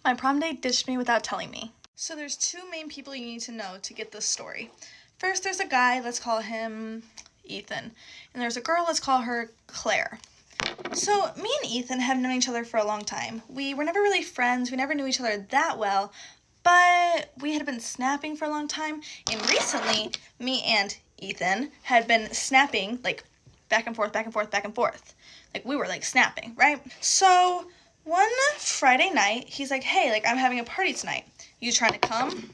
My prom date ditched me without telling me. So there's two main people you need to know to get this story. First, there's a guy, let's call him Ethan. And there's a girl, let's call her Claire. So me and Ethan have known each other for a long time. We were never really friends, we never knew each other that well, but we had been snapping for a long time, and recently, me and Ethan had been snapping, like, back and forth, back and forth, back and forth. Like, we were, like, snapping, right? So, one Friday night, he's like, hey, like, I'm having a party tonight. You trying to come?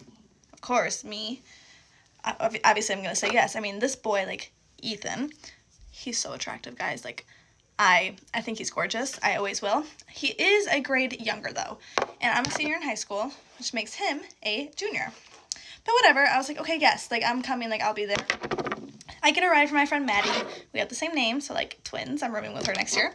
Of course, me. Obviously, I'm gonna say yes. I mean, this boy, like, Ethan, he's so attractive, guys. Like, I think he's gorgeous. I always will. He is a grade younger, though. And I'm a senior in high school, which makes him a junior. But whatever, I was like, okay, yes, like, I'm coming, like, I'll be there. I get a ride from my friend Maddie. We have the same name, so, like, twins. I'm rooming with her next year.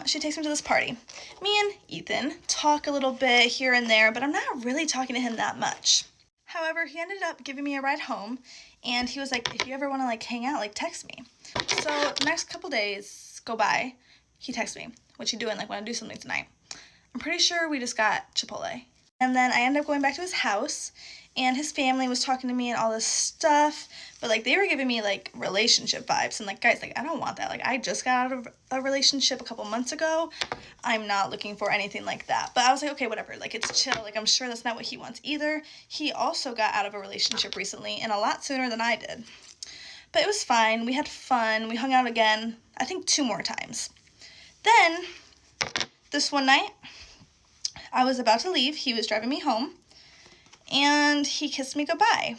She takes me to this party. Me and Ethan talk a little bit here and there, but I'm not really talking to him that much. However, he ended up giving me a ride home, and he was like, if you ever want to, like, hang out, like, text me. So, the next couple days go by, he texts me, what you doing, like, want to do something tonight? I'm pretty sure we just got Chipotle. And then I ended up going back to his house, and his family was talking to me and all this stuff, but, like, they were giving me, like, relationship vibes, and, like, guys, like, I don't want that. Like, I just got out of a relationship a couple months ago. I'm not looking for anything like that. But I was like, okay, whatever. Like, it's chill. Like, I'm sure that's not what he wants either. He also got out of a relationship recently, and a lot sooner than I did. But it was fine. We had fun. We hung out again, I think 2 more times. Then, this one night, I was about to leave. He was driving me home, and he kissed me goodbye.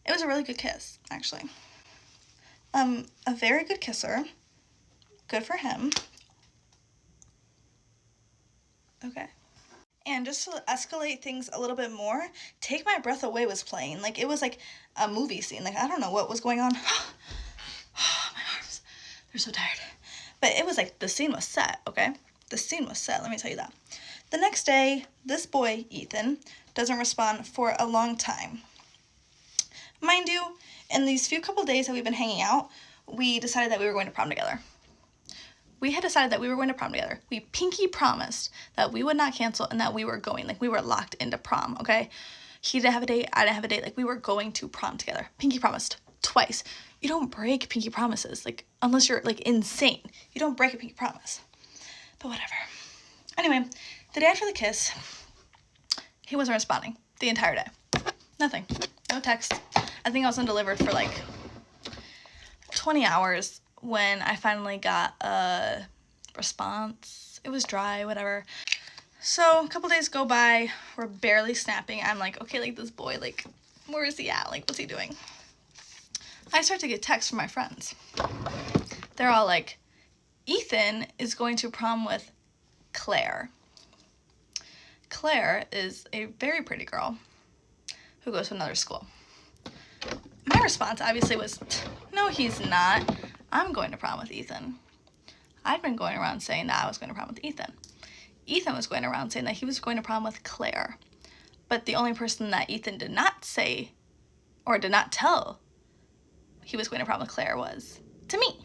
It was a really good kiss, actually. A very good kisser. Good for him. Okay. And just to escalate things a little bit more, Take My Breath Away was playing. Like, it was like a movie scene. Like, I don't know what was going on. My arms, they're so tired. But it was like, the scene was set, okay? The scene was set, let me tell you that. The next day, this boy, Ethan, doesn't respond for a long time. Mind you, in these few couple days that we've been hanging out, we decided that we were going to prom together. We had decided that we were going to prom together. We pinky promised that we would not cancel and that we were going. Like, we were locked into prom, okay? He didn't have a date, I didn't have a date. Like, we were going to prom together. Pinky promised twice. You don't break pinky promises, like, unless you're, like, insane. You don't break a pinky promise. But whatever. Anyway, the day after the kiss, he wasn't responding the entire day. Nothing. No text. I think I was undelivered for, like, 20 hours when I finally got a response. It was dry, whatever. So, a couple days go by, we're barely snapping. I'm like, okay, like, this boy, like, where is he at? Like, what's he doing? I start to get texts from my friends. They're all like, Ethan is going to prom with Claire. Claire is a very pretty girl who goes to another school. My response, obviously, was, no, he's not. I'm going to prom with Ethan. I'd been going around saying that I was going to prom with Ethan. Ethan was going around saying that he was going to prom with Claire. But the only person that Ethan did not say, or did not tell he was going to prom with Claire was to me.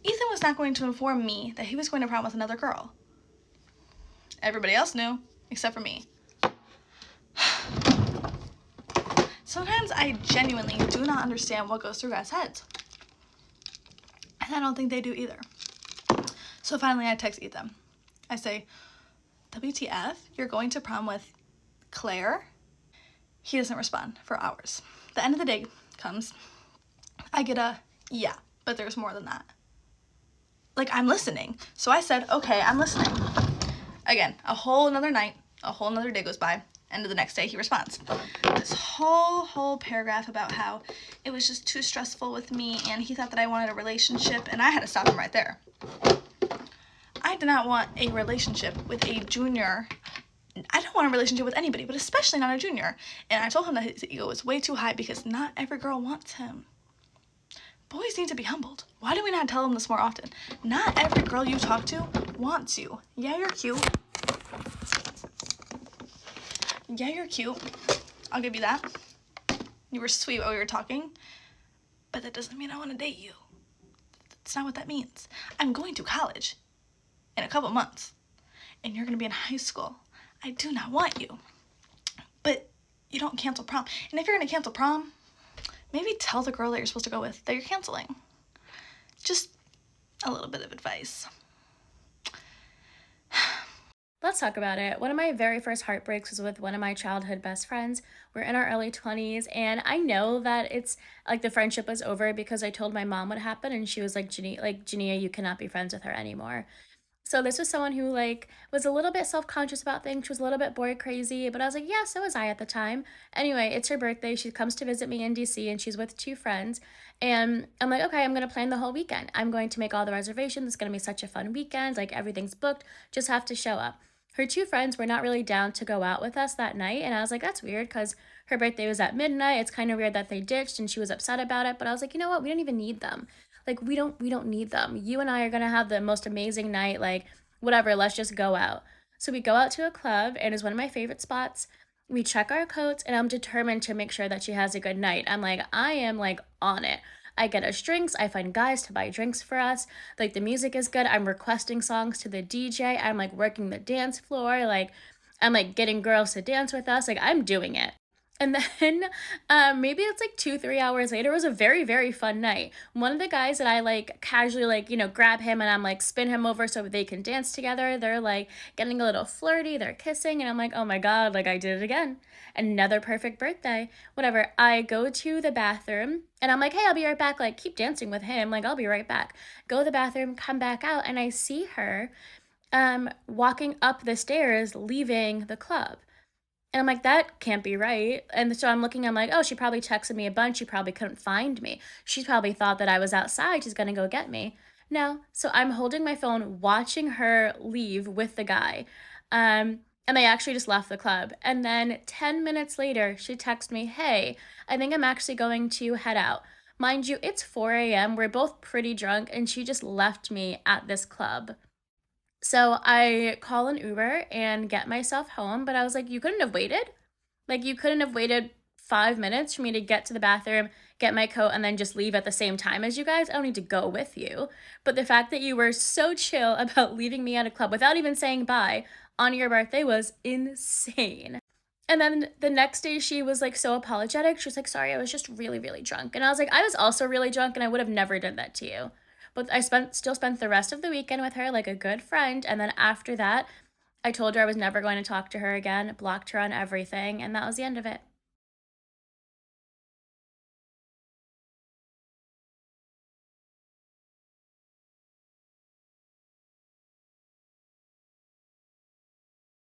Ethan was not going to inform me that he was going to prom with another girl. Everybody else knew, except for me. Sometimes I genuinely do not understand what goes through guys' heads. And I don't think they do either. So finally I text Ethan. I say, WTF, you're going to prom with Claire? He doesn't respond for hours. The end of the day comes. I get a, yeah, but there's more than that. Like, I'm listening. So I said, okay, I'm listening. Again, a whole another night, a whole another day goes by. End of the next day, he responds. This whole paragraph about how it was just too stressful with me and he thought that I wanted a relationship, and I had to stop him right there. I did not want a relationship with a junior. I don't want a relationship with anybody, but especially not a junior. And I told him that his ego was way too high because not every girl wants him. Boys need to be humbled. Why do we not tell them this more often? Not every girl you talk to wants you. Yeah, you're cute. Yeah, you're cute. I'll give you that. You were sweet while we were talking. But that doesn't mean I want to date you. That's not what that means. I'm going to college in a couple months. and you're gonna be in high school. I do not want you. But you don't cancel prom. And if you're gonna cancel prom, maybe tell the girl that you're supposed to go with that you're canceling. Just a little bit of advice. Let's talk about it. One of my very first heartbreaks was with one of my childhood best friends. We're in our early 20s, and I know that it's like the friendship was over because I told my mom what happened, and she was like, Jania, you cannot be friends with her anymore. So this was someone who like was a little bit self-conscious about things. She was a little bit boy crazy, but I was like, yeah, so was I at the time. Anyway, it's her birthday. She comes to visit me in DC and she's with two friends. And I'm like, okay, I'm gonna plan the whole weekend. I'm going to make all the reservations. It's gonna be such a fun weekend. Like everything's booked. Just have to show up. Her two friends were not really down to go out with us that night, and I was like, that's weird because her birthday was at midnight. It's kind of weird that they ditched and she was upset about it, but I was like, you know what? We don't even need them. Like we don't need them. You and I are gonna have the most amazing night, like whatever, let's just go out. So we go out to a club and it's one of my favorite spots. We check our coats and I'm determined to make sure that she has a good night. I'm like, I am like on it. I get us drinks. I find guys to buy drinks for us. Like the music is good. I'm requesting songs to the DJ. I'm like working the dance floor. Like I'm like getting girls to dance with us. Like I'm doing it. And then maybe it's like 2, 3 hours later. It was a very, very fun night. One of the guys that I like casually like, grab him and I'm like spin him over so they can dance together. They're like getting a little flirty. They're kissing. And I'm like, oh my God, like I did it again. Another perfect birthday. Whatever. I go to the bathroom and I'm like, hey, I'll be right back. Like keep dancing with him. Like I'll be right back. Go to the bathroom, come back out. And I see her walking up the stairs, leaving the club. And I'm like, that can't be right. And so I'm looking, I'm like, oh, she probably texted me a bunch. She probably couldn't find me. She probably thought that I was outside. She's going to go get me. No. So I'm holding my phone, watching her leave with the guy. And they actually just left the club. And then 10 minutes later, she texted me, hey, I think I'm actually going to head out. Mind you, it's 4 a.m. We're both pretty drunk, and she just left me at this club. So I call an Uber and get myself home, but I was like, you couldn't have waited? Like, you couldn't have waited 5 minutes for me to get to the bathroom, get my coat, and then just leave at the same time as you guys? I don't need to go with you. But the fact that you were so chill about leaving me at a club without even saying bye on your birthday was insane. And then the next day, she was like so apologetic. She was like, sorry, I was just really, really drunk. And I was like, I was also really drunk and I would have never done that to you. But I still spent the rest of the weekend with her like a good friend. And then after that, I told her I was never going to talk to her again, blocked her on everything, and that was the end of it.